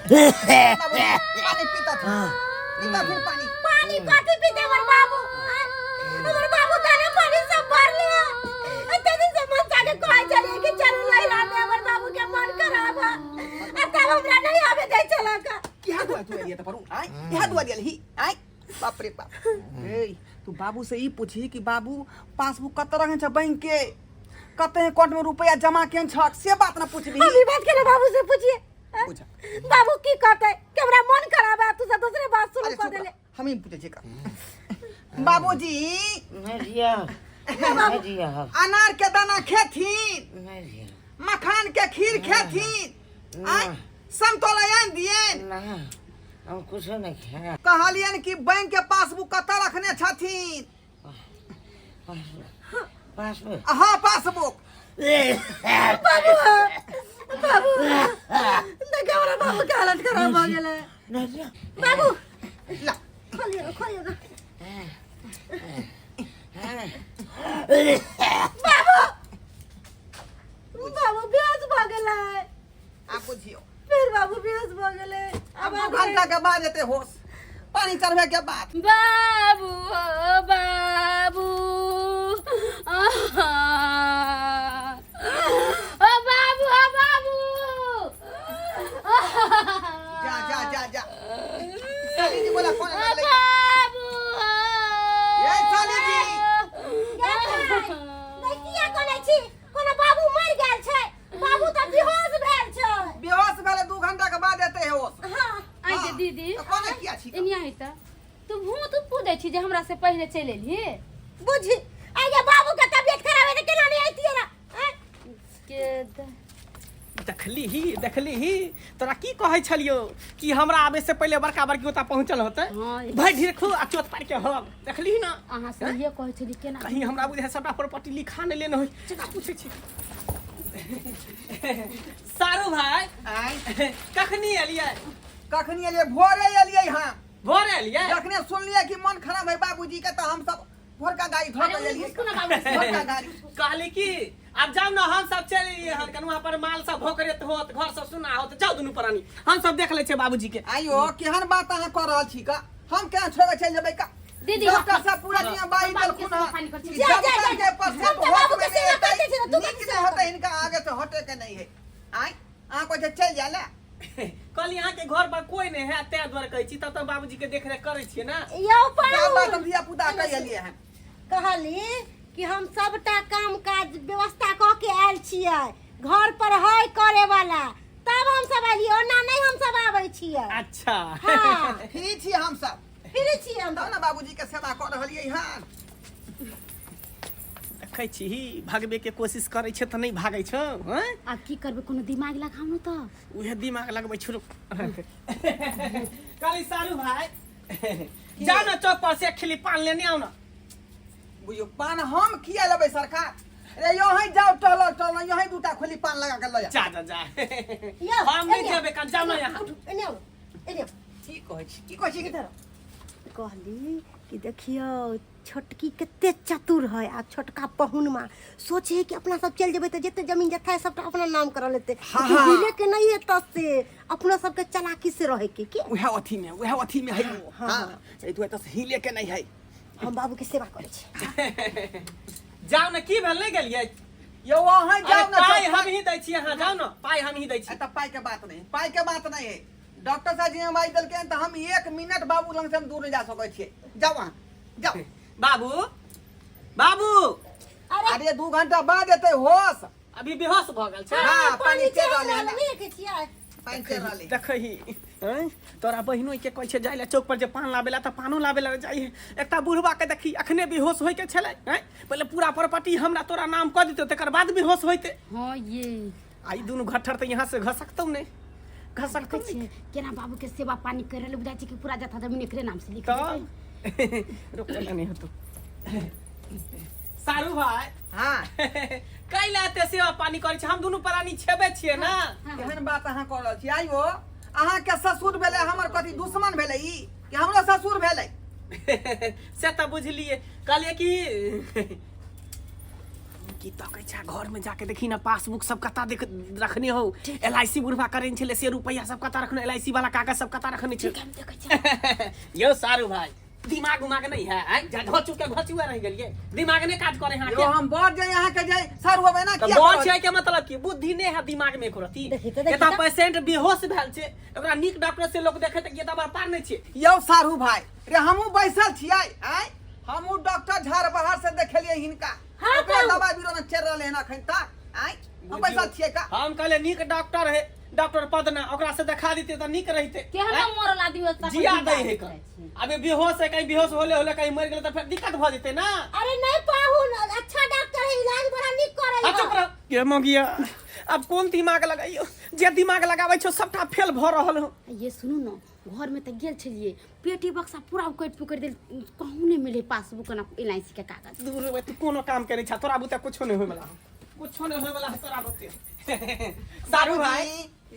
पानी पीता था पीता फिर पानी पानी काटी पीते हमर बाबू ताने पानी सब भर लिया तेरे से मन जाके कह चले कि चल लई राने हमर बाबू के मन खराब है तब हमरा नहीं आवे दे चला का क्या दुआ तू ये तो परू आई क्या दुआ दिया ही आई बाप रे बाप ए तू बाबू से ई पूछी कि बाबू पासबुक कत रहे छ बैंक के कते अकाउंट में रुपया जमा केन छ से बात ना पूछबी हम ई बात के ना बाबू से पूछिए पूछा बाबू की कहते कि हमरा मन खराब है तू से दूसरे बात शुरू कर देले हम ही पूछे का बाबूजी अनार के दाना खेथिन मखान के खीर खेथिन आई संतोला आन दिए हम कुछ नहीं खाया कहलियन कि बैंक के पासबुक कत रखने छथिन पासबुक हाँ पासबुक बाबू देखा हमरा बाबू के हालत खराब हो गेले बाबू ला खोलिए ना बाबू बेहोश भ गेले आप बुझियो फिर बाबू बेहोश भ गेले अब 2 घंटा के बाद जेते होश पानी चढ़वे के बाद बाबू ओ बाबू ओ बाबू ओ बाबू जा जा जा जा साली जी बोला फोन कर ले बाबू ये साली जी देखिए कोने छी कोनो बाबू मर गेल छै बाबू त बेहोश भेल छै बेहोश भेले 2 घंटा के बाद एते होश हां आई जे दीदी कोने किया छी एनिया है त तू भूत पूदै छी जे हमरा से पहले चल एली बुझी आगे बाबू के तबियत खराब है त केना नहीं आइतिए ना के देखली ही तोरा की कहै छलियो कि हमरा आबे से पहले बड़का बड़की ओता पहुंचल होते हाँ। भाई ढेर खो आ चोट पार के हम देखली ना अहाँ से ये कहै छली केना कहीं हमरा बुझे सबटा प्रॉपर्टी लिखा ने लेने होय चला पूछे छी सारू भाई आई कखनी एलियै कखनी एलिए भोरे एलिए हां भोर एलियै जखने सुनलिए कि मन खराब है बाबूजी के तो हम सब भोर का गाड़ी धो के एलिए भोर का गाड़ी कहली कि अब जाओ ना हम सब चल एलिए हन कन वहां पर माल सब भोकरेत होत घर सब सुना होत जाओ दुनु प्राणी हम सब देख ले छे बाबूजी के आइयो केहन बात अहाँ कर रहल छी का हम क्या छोड़े चल जेबै का दीदी डॉक्टर साहब पूरा दुनिया बाई देलखुन जा, जा, जा। हम तो बाबू के सेवा करते छी ना, तू नीक से होते इनका आगे से हटे के नहीं है आई अहाँ को जे चल जाला कहली अहाँ के घर पर कोई नहीं है तै द्वारा कहै छी तब तो बाबूजी के देख रेख करै छियै ना यो सब बात पाऊ हम धिया पुता कह एलिए हैं कहली कि हम सबटा काम काज व्यवस्था क के आयल छियै घर पर है करे वाला तब हम सब आलिए ओना नहीं हम सब आबै छियै अच्छा हां फ्री छी हम सब फिर छियै हम तब ना बाबूजी के सेवा कर रहलिए हां देखै छी भागबे के कोशिश करै छै त नहीं भागै छ हैं अब की करबे कोनो दिमाग लगाऊ न त उहे दिमाग लगबै छोड़ काली सारू भाई जा ना चौक पर से खिली पान लेने आओ ना बुझियो पान हम किया लेबै सरकार रे यो है जाओ टहलो टहलो यो है दूटा खोली पान लगा के ल जा जा यो हम नहीं जेबे का जाओ ना यहाँ एने की कहै छी किधर कहली कि देखियो छोटकी कते चतुर है आ छोटका पहुनमा सोचे कि अपना सब चल जेबै त जते जमीन जथा है सबटा अपना नाम कर लेते हाँ। हिले के नहीं है त से अपना सब के चालाकी से रहे के उहे अथी में है हां ए तू त हिले के नहीं है हम बाबू के सेवा करे छी जाओ ना की भेल नहीं गेलिए यो वहां जाओ ना पाई हम ही दै छी हां जाओ ना पाई हम ही दै छी त पाई के बात नहीं है डॉक्टर साहब जी हम आई दल के त हम 1 मिनट बाबू लंग से हम दूर नहीं जा सकै छियै जाओ वहां जाओ बाबू बाबू अरे 2 घंटा बाद एते होश अभी बेहोश भ गेल छै हां पानी चल रहले नहीं के छियै पानी चल रहले देखही हैं तोरा बहिनो के कहै छै जाय ले चौक पर जे पान लाबेला त पानो लाबेला जाय एकटा बुढ़वा के देखी अखने बेहोश होय के छले हैं पहले पूरा प्रॉपर्टी हमरा तोरा नाम क दितौ तकर बाद बेहोश होइते हां ये आई दुनु घट्ठर त यहां से घसकतौ नहीं घसकतौ नहीं केना बाबू के सेवा पानी करे ले बुझाई छी कि पूरा जथा जमीन एकरे नाम से लिख तो रुक जा नहीं होतो सारू भाई हां कैला ते सेवा पानी करै छै हम दुनु प्राणी छेबे छियै ना केहन बात अहाँ कर रहल छी आइयो अहाँ के ससुर भेले हमर कथि दुश्मन भेले ई कि हमरो ससुर भेले से त बुझलिए कहलिए कि की तकै छ घर में जाके देखी ना पासबुक सब कता देख रखने हो LIC बुढ़वा करेन छले से रुपया सब कता रखने LIC वाला कागज सब कता रखने छ यो सारू भाई दिमाग उमाग नहीं है आई जा घचू के घचुआ रह गेलिए दिमाग ने काज करे हां यो हम बढ़ जाए यहाँ के जाए सर होबे ना तो बहुत छै के मतलब की बुद्धि ने है दिमाग में करती एता पेशेंट बेहोश भेल छै ओकरा नीक डॉक्टर से लोग देखे त के दवा पार नहीं छै यो सारू भाई रे हमहू बैसल छियै आई हमहू डॉक्टर झाड़ बहार से देखलिए हिनका हाँ, ओकरा तो- दवा बीरो न चल रहले हन अखन तक आई हम बैसल छियै का हम कहले नीक डॉक्टर है डॉक्टर पदना ओकरा से दिखा देते त नीक रहिते केहन मरल आदमी होता जिया दे है का अबे बेहोश है कहीं बेहोश होले कहीं मर गेले त फिर दिक्कत भ जेते ना अरे नहीं पाहुन अच्छा डॉक्टर है इलाज बड़ा निक करे आ चुप रह के मगिया अब कौन दिमाग लगाइयो जे दिमाग लगाबै छो सबटा फेल भ रहल हो ये सुनू न घर में त गेल छलिए पेटी बक्सा पूरा उकट पुकट देल कहूं नहीं मिले पासबुक ना LIC के कागज दूर रे तू कोनो काम करे छ तोरा बुते कुछो नहीं होय वाला कुछो नहीं होय वाला है तोरा बुते सारू भाई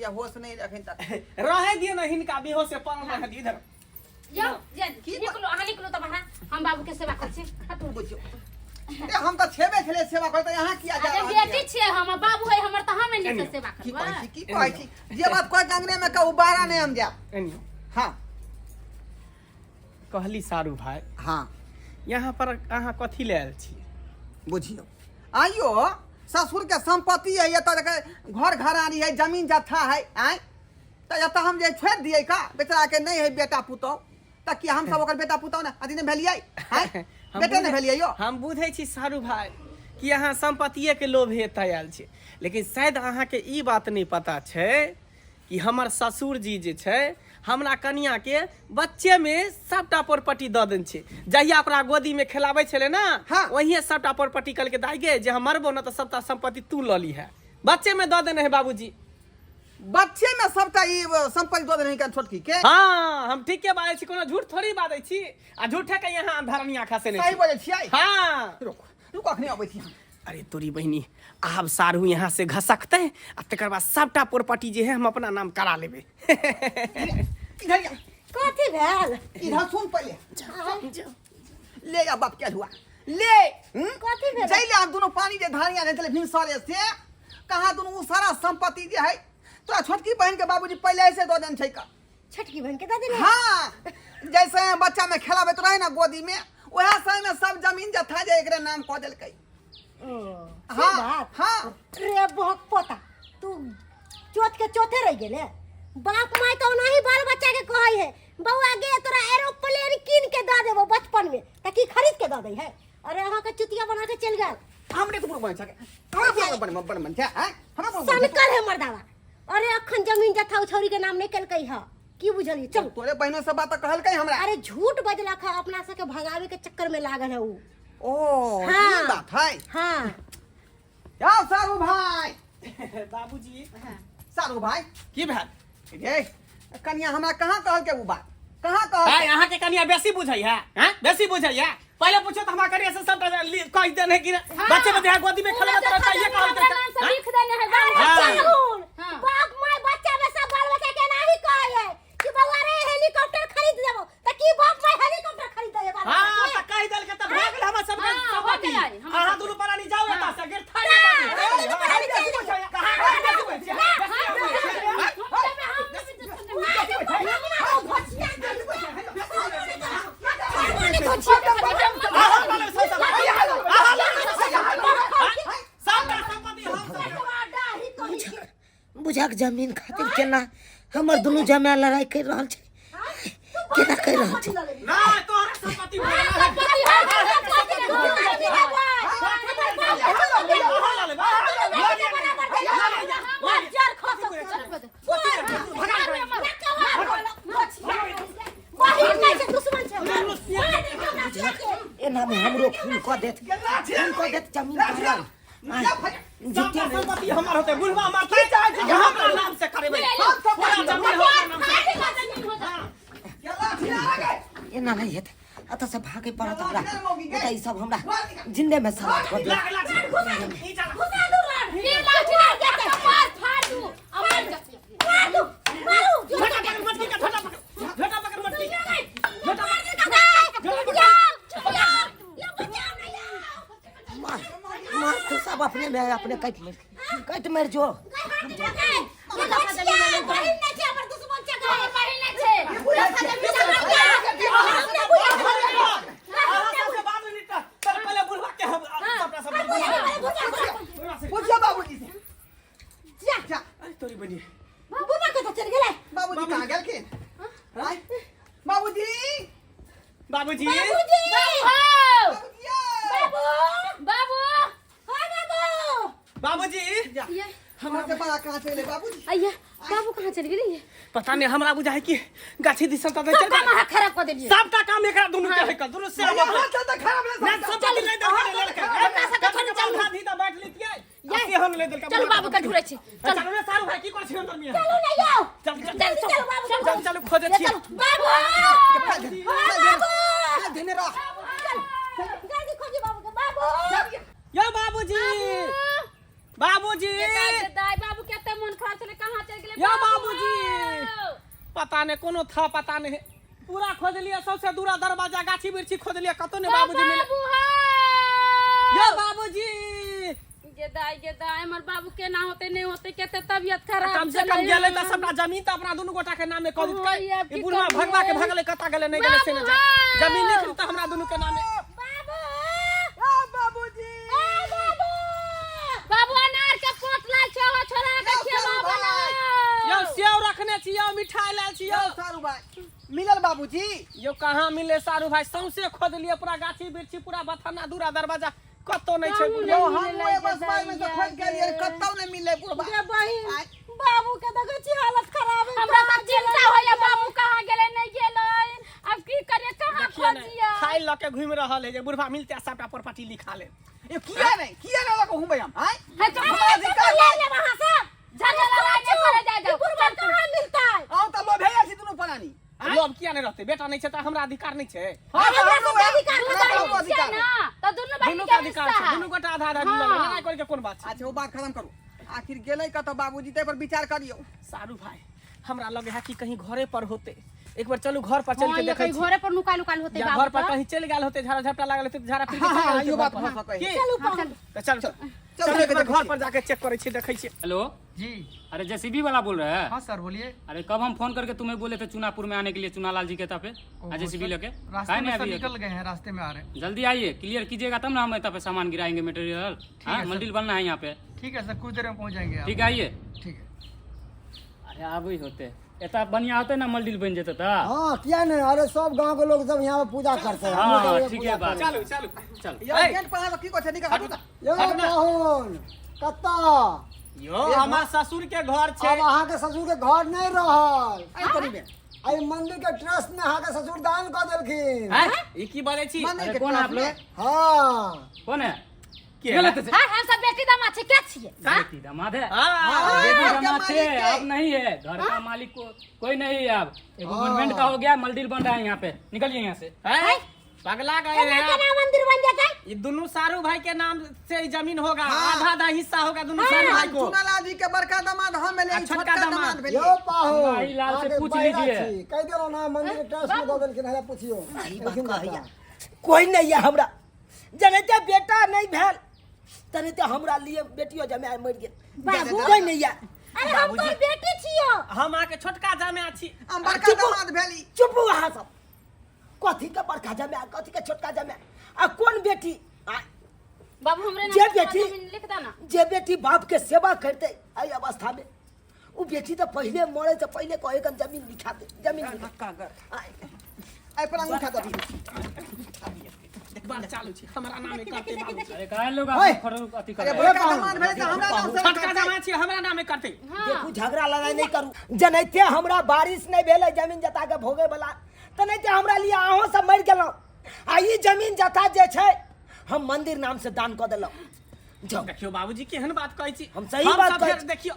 या होश नहीं अखन तक रहे दिए न हिनका बेहोश से पड़ल रह दी इधर यो निकलो आहा निकलो त बाहर हम बाबू के सेवा कर छी तू बुझियो ए हम त छेबे खेले सेवा करते यहाँ किया जा अरे बेटी छे हम बाबू है हमर त हम नहीं सेवा की करबा कहै छी की कहै छी जे बात कोई अंगने में कहू बारा नहीं हम जा एनियो हां कहली सारू भाई हां यहाँ पर अहाँ कथी ले आयल छी बुझियो आइयो ससुर के संपत्ति है ये तो घर घरानी है जमीन जत्था है आई तो ये तो हम जे छोड़ दिए का बेचारा के नहीं है बेटा पुतौ त कि हम सब ओकर बेटा पुतौ ना अदी ने भेलियै हैं बेटे ने भेलियै यो हम बुझै छी सारू भाई कि अहाँ संपत्तिये के लोभे आयल छी लेकिन शायद अहाँ के ई बात नहीं पता छै कि हमर ससुर जी जे छै हमरा कनिया के बच्चे में सबटा प्रॉपर्टी द देन छै जहिया ओकरा गोदी में खिलाबै छले ना हाँ। वही सबटा प्रॉपर्टी कल के दाई गे जे हम मरबो ना तो सबटा संपत्ति तू ल ली है बच्चे में द देने है बाबूजी बच्चे में सबटा ई संपत्ति दो देने का छोटकी के हाँ हम ठीक के बाजै छी कोनो झूठ थोड़ी बाजै छी आ झूठे के यहाँ धरनी आँखा से सही नहीं बोले छियै हाँ रुक रुक अखनी अबै छी हम अरे तोरी बहनी आब सारू यहाँ से घसकते आ तकर बाद सबटा प्रॉपर्टी जे है हम अपना नाम करा लेबे इधर जा कथी भेल इधर सुन पहले ले जा बाप क्या हुआ ले कथी भेल जैले आप दोनों पानी जे धारिया दे चले भिनसरे से कहां दोनों वो सारा संपत्ति जे है तोरा छोटकी बहन के बाबूजी पहले ऐसे दो देन छै का छटकी बहन के दादी ने हाँ जैसे बच्चा में खेलाबे तो रहे ना गोदी में वह समय में सब जमीन जथा जे एकरे नाम कह देलकै हाँ हाँ हाँ रे बहक पोता तू चौथ के चौथे रह गेले बाप माय तो नहीं बाल बच्चा के कहै है बउआ गे तोरा एरोप्लेन कीन के द देबो बचपन में ताकि खरीद के द दे है अरे अहाँ के चुतिया बना के चल गेल हमरे तो बन सके हमरा बन मन छै हैं हमरा सनकर है मर्दावा अरे अखन जमीन जथा छौरी के नाम नहीं केलकै है की बुझली चल तोरे बहनों से बात कहलकै हमरा अरे झूठ बजला खा अपना सके भगावे के चक्कर में लागल है ऊ ओ हाँ। ई बात है हाँ याओ सारू भाई बाबूजी सारू भाई की भेल गे कन्या हमरा कहां कहल के उ बात कहां कहल है यहाँ के कनिया बेसी बुझै है हैं बेसी बुझै है पहले पूछो तो हमरा करिया से सब कह दे नहीं कि बच्चे में देहा गोदी में खेला तो रहता ये कहल लिख देने है बाबू हाँ। बाप माय बच्चा में सब बाल बच्चा के नहीं कहै है कि बउआ रे हेलीकॉप्टर खरीद देबो त की बाप माय हेलीकॉप्टर खरीद दे बाल हां त कह देल के त भाग गेल हम सब हाँ, संपत्ति हो गेलै, हम अहाँ दुनु परानी जाओ एता से गिर थाई बुझक जमीन खातिर केना हमर दुनू जमा लड़ाई कर रहल छै केना कर रहल छै ना तोहर संपत्ति एना में हमरो खून क देत जमीन पर संपत्ति हमर होते बुढ़वा मार की चाहे छै हमरा नाम से करेबै पूरा जमीन हमर नाम से एना नहीं हेत अत से भागे पड़त हमरा बेटा ई सब हमरा जिंदे में साथ कर दे ई चला ये लाठी के मार फाड़ू अमर छोटा पकड़ मटकी का छोटा पकड़ मटकी मार तो जमे अपने कट मर जो पूछिए बाबूजी से जा तोरी बनी बाबूजी कहाँ गेल के बाबूजी बाबूजी बाबूजी हमारे बड़ा कहाँ चले बाबूजी अయ్యా बाबू कहाँ चल गेली पता नहीं हमरा बुझाई कि गाछी दिसन त सब काम अहाँ खराब कर देलिए सबटा काम एकरा दुनु के है कर दुनु से खराब ना सब चल ले दे लड़का चल हाथी दा बैठ लेतिए ये हम ले देल का चल बाबू का ढूंढे छी चल रे सारू भाई की कर छी अंदर में चलो नहीं आओ चल बाबू चल खोजे छी बाबू धने रह जल्दी खोजी बाबू के बाबू यो बाबूजी बाबूजी दाई बाबू केते मन खराब चले कहाँ चल गेले यो बाबूजी पता नहीं कोनो था पता नहीं पूरा खोज लिया सबसे दूरा दरवाजा गाछी बिरछी खोज लिया कतो ने बाबूजी मिले यो बाबूजी ये दाई हमर बाबू के ना होते नहीं होते केते तबीयत खराब कम से कम गेले त सबटा जमीन त अपना दुनु गोटा के नाम में कह दित ई बुढ़वा भगवा के भगले कता गेले नहीं गेले से न जमीन लिख त हमरा दुनु के नाम में बाबूजी बाबू अनार के पोटला छो छोरा के खेवा बना यो सेव रखने छी यो मिठाई लाल छी यो सारू भाई मिलल बाबूजी यो कहां मिले सारू भाई सौंसे खोद लिए पूरा गाछी बिरछी पूरा बथाना दूरा दरवाजा कतो नहीं छै यो हम ओए बस भाई में से खोज के लिए कतौ नहीं मिले बुढ़वा रे बहिन बाबू के देखै छी हालत खराब है हमरा त चिंता होया बाबू कहाँ गेले नहीं गेले अब की करे कहाँ खोजिया खाई ल के घूम रहल है जे बुढ़वा मिलते सबटा प्रॉपर्टी लिखा ले ये किया ना लगा हूं भाई हम हैं है तो ले ले वहां से झगड़ा लड़ाई नहीं करे जाए जाओ बुढ़वा कहाँ मिलता है आओ त लोभे छी दुनु परानी लोभ किया नहीं रहते बेटा नहीं छै त हमरा अधिकार नहीं छै अधिकार ना तो दोनों भाई दुनु के का अधिकार छै दुनु गोटा आधा आधा दिल लड़ाई करे के कोन बात छै अच्छा वो बात खत्म करू आखिर गेले का तो बाबूजी ते पर विचार करियो सारू भाई हमरा लगे है कि कहीं घरे पर होते एक बार चलू घर पर चल के देखे छी घरे पर नुकाल नुकाल होते या घर पर कहीं चल गेल होते झाड़ा झपटा लागल होते झाड़ा फिर हां यो बात हो सकै चल चल घर पर जाके चेक करे छी देखे छी हेलो जी। अरे जेसीबी वाला बोल रहे हैं? हाँ सर बोलिए। अरे कब हम फोन करके तुम्हें बोले थे चुनापुर में आने के लिए चुनालाल जी के तपे जेसीबी लेके रास्ते में सर निकल गए हैं, रास्ते में आ रहे हैं। जल्दी आइए, क्लियर कीजिएगा तब ना हम तब पे सामान गिराएंगे मटेरियल। हाँ मंदिर बनना है यहाँ पे। ठीक है सर, कुछ देर में पहुँच जाएंगे। ठीक है आइए। ठीक है। अरे आब होते एता बढ़िया होते ना मंदिर बन जेते ता। हाँ क्या नहीं, अरे सब गांव के लोग सब यहाँ पे पूजा करते हैं। हाँ ठीक है बात। चलो चलो चल ये गेट पर आवा की को छनी का हटू ये कौन कत्ता यो हमार ससुर के घर छे। अब अहाँ के ससुर के घर नहीं रहल आई करी में आई मंदिर के ट्रस्ट में अहाँ के ससुर दान कर देलखिन। हैं ई की बोले छी? अरे कौन आप लोग? हाँ कौन है? के गलत है। हां हम सब बेटी दामाद छे, क्या छिए? बेटी दामाद है। हां बेटी दामाद थे, अब नहीं है। घर का मालिक को कोई नहीं है अब। एक गवर्नमेंट का हो गया, मंदिर बन रहा है यहाँ पे। निकलिए यहाँ से। हैं पगला गए हैं कितना मंदिर बन जाता है? ये दोनों सारू भाई के नाम से ही जमीन होगा। आधा आधा हिस्सा होगा दोनों सारू भाई को। चुनालाल जी के बड़का दामाद हम ले छोटका दामाद भेलिए। यो पाहो भाई लाल से पूछ लीजिए। कह दियो ना मंदिर के ट्रस्ट में दे देलखिन, है पूछियो। कोई नहीं है हमरा जनते बेटा नहीं भेल तनते हमरा लिए बेटियो जमाए मर गेल। बाबू कोई नहीं है। अरे हम तो बेटी छियो। हम आके छोटका जामे छी। हम बड़का दामाद भेली। चुप वहां सब कथी के बड़का जमाए कथी के छोटका जमाए आ कौन बेटी बाबू हमरे जे नाम पे बेटी जमीन लिख देना। जे बेटी बाप के सेवा करते आई अवस्था में वो बेटी तो पहले मरे से पहले कहे कन जमीन लिखा दे जमीन लिखा आई पर अंगूठा दबी। एक बार चालू छी हमरा नाम करते बाबू। अरे काहे लोग ओए! अति कर अरे रहे हैं? बड़का दामाद भेले त हमरा नाम से छोटका जामे छी हमरा नाम करते। देखू झगड़ा लड़ाई नहीं करू जनते हमरा बारिश नहीं भेले जमीन जता के भोगे वाला तनते हमरा लिए अहो सब मर गेलौ आ ई जमीन जता जे छै हम मंदिर नाम से दान क देलौ। जाओ देखियो बाबूजी केहन बात कहै छी। हम सही बात सब कहै फेर छी। देखियो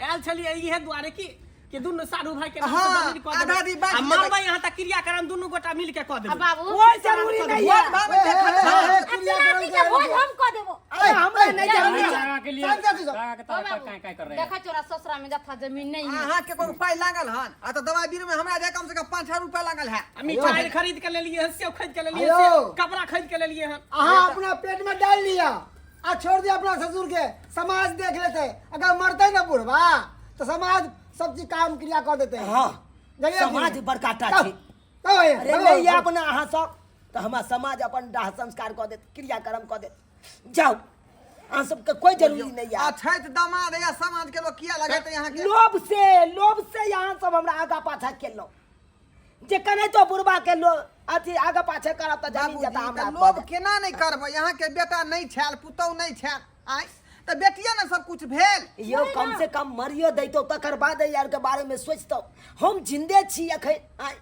आयल छलिए इहे दुआरे की कि दुनु सारू भाई के नाम हाँ, से जमीन कह आधा आधी देबै। बात आ देबै। मारबै यहाँ तक क्रियाक्रम दुनु गोटा मिल के कह देबै। बाबू कोई जरूरी नहीं है राती के भोज हम कर देबो। अरे हमरा नहीं जरूरी है। कहाँ के लिए कहाँ के तरफ काय कर रहे हैं? देखा चोरा ससुरा में जथा जमीन नहीं है। अहाँ के कोई पाई लागल हन आ तो दवाई बीरो में हमरा जे कम से कम 5,000 रुपया लागल है। आ मिठाई खरीद के ले लिए हन, सेब खरीद के ले लिए अयो। हन, कपड़ा खरीद के ले लिए हन। अहाँ अपना पेट में डाल लिया आ छोड़ दिया अपना ससुर के, समाज देख लेते। अगर मरते ना बुढ़वा तो समाज सब चीज काम क्रिया कर देते हैं। हाँ जगह समाज की। बड़का टा तब- छी। तब भैया, अरे तब नहीं भैया। अपना अहाँ सब तो हमारा समाज अपन दाह संस्कार कऽ देत, क्रियाक्रम कऽ देत। जाओ अहाँ सबके कोई जरूरी नहीं है। अच्छा तो दामाद या समाज के लोग किया लगाते यहाँ के लोभ से यहाँ सब हमरा आगा पाछा केलौ। जे कने तो बुढ़बा के लो अथी आगा पाछा करब त जमीन जता हमरा लोभ केना नहीं करबै? यहाँ के बेटा नहीं छाल, पुतौ नहीं छाल, आय तो बेटिया ना सब कुछ भेल। यो कम से कम मरियो दैतो तकर बाद यार के बारे में सोचतो। हम जिंदे छी अखन आय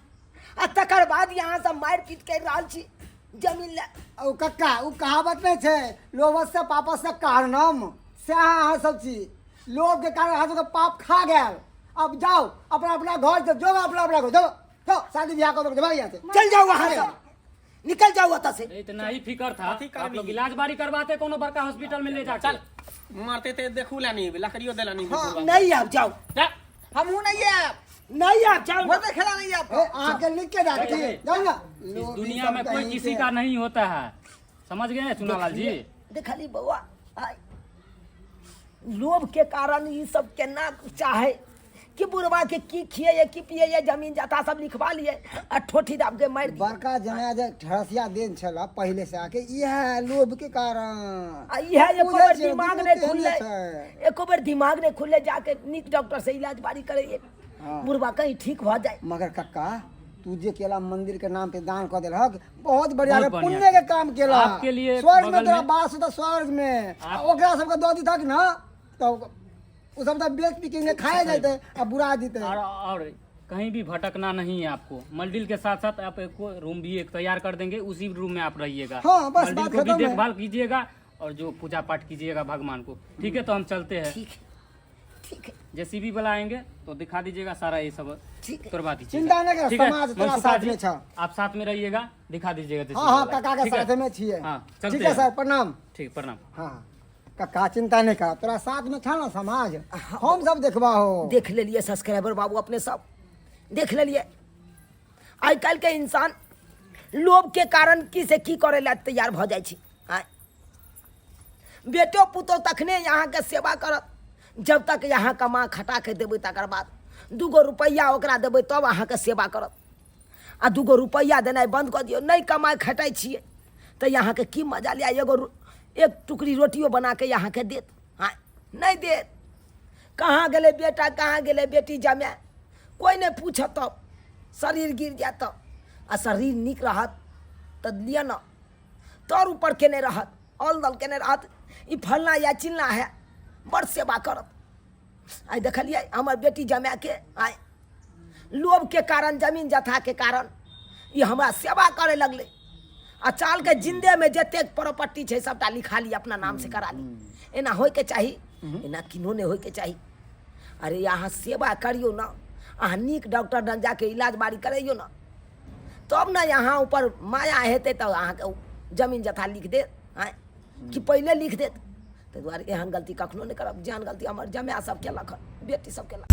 आ तकर बाद यहाँ सब मार पीट कर रहल छी जमीन ले। ओ कक्का उ कहावत नहीं छे, लोभ से पाप से कारणम से अहाँ सब चीज लोभ के कारण अहाँ सबके पाप खा गया। अब जाओ अपना अपना घर से, जो अपना अपना घर जाओ, तो शादी ब्याह कर दो यहाँ से। चल जाओ वहां से, निकल जाओ वहां से। इतना ही फिकर था, कथी आप करबी? लोग इलाज बारी करवाते कोनो बड़का हॉस्पिटल में ले जाके। चल मारते थे देखू ला नहीं, लकड़ियों देला नहीं। नहीं आप जाओ, जा। हमहू नहीं है, नहीं आप जाओ। वो खेला नहीं है ए, आके लिख के जाती जाओ ना। इस लोभ दुनिया सब में कोई कहीं किसी से। का नहीं होता है, समझ गए चुनालाल जी? देखली बउआ आय लोभ के कारण ये सब केना चाहे कि बुढ़वा के की खिए की पिए जमीन जाता सब लिखवा लिए आ ठोठी दाब के मार दिए। बड़का जना जे ठरसिया दिन छला पहले से आके यह लोभ के कारण। आ यह एको बुझै बार छियै, दिमाग दिमाग ने तेहने खुले, छै। एको बार दिमाग ने खुले जाके नीक डॉक्टर से इलाज बारी करे हाँ। बुढ़वा कहीं ठीक हो जाए। मगर कक्का तू जे केला मंदिर के नाम पे दान कर देलहक बहुत बढ़िया बहुत रे, बढ़िया। पुण्य के काम केला। आपके लिए स्वर्ग में बगल तोरा में- बास होता, स्वर्ग में आप- ओकरा सबके दो दी तक ना तो उ सब तो बेच पी के खाए जाते आ बुरा जीते। और कहीं भी भटकना नहीं है आपको। मल्डिल के साथ साथ आप एक रूम भी एक तैयार कर देंगे, उसी रूम में आप रहिएगा। हाँ, बस मल्डिल बात को भी खत्म है। देखभाल कीजिएगा और जो पूजा पाठ कीजिएगा भगवान को। ठीक है, तो हम चलते हैं। ठीक है जेसीबी वाला आएंगे तो दिखा दीजिएगा सारा ये सब ठीक है। करवा दीजिए। चिंता नहीं कर, ठीक है, समाज तेरा मनसुखा साथ जी, में छा। आप साथ में रहिएगा, दिखा दीजिएगा JCB हाँ हाँ वाला। कक्का के ठीक है? साथ में छिए। हाँ, चलते ठीक है हैं। सर, प्रणाम। ठीक, प्रणाम। हाँ कक्का चिंता नहीं कर, तोरा साथ में था ना समाज, हम सब देखबा हो। देख ले लिए सब्सक्राइबर बाबू अपने सब देख ले लिए। आइ काल्हि के इंसान लोभ के कारण की से की करे ला तैयार भ जाय छी। आय बेटो पुतो तखने यहाँ के सेवा करत जब तक यहाँ कमा खटा के देबै, तकर बाद 2 रुपैया ओकरा देबै तब अहाँ के सेवा करत। आ 2 रुपैया देनाइ बंद कर दियौ, नहीं कमाई खटाइ छियै तो यहाँ के की मजा लिया। एक टुकड़ी रोटियो बना के यहाँ के देत, हाँ नहीं देत। कहाँ गेले बेटा, कहाँ गेले बेटी जमे, कोई नहीं पूछत। तब शरीर गिर जात आ शरीर निक रहत तो लिया न तौर ऊपर केने रहत, ऑल दल केने रहत। ई फलना या चिलना है, बड़ सेवा करत। आइ देखलिए हमर बेटी जमा के आइ लोभ के कारण, जमीन जथा के कारण ये हमरा सेवा करे लगले। आ चाल के जिंदे में जते प्रॉपर्टी है सबटा लिखा ली, अपना नाम से करा ली। एना होय के चाही, एना किनो नहीं होय के चाही। अरे यहाँ सेवा करियो ना, अहाँ नीक डॉक्टर लग जाके इलाज बारी करैयो ना, तब ना यहाँ ऊपर माया हेतै तो अहाँके जमीन जथा लिख देत। आँ कि पहले लिख देत। ताहि दुआरे एहन गलती कखनो नहीं करब, जेहन गलती हमर जमाय सब केलक, बेटी सब केलक।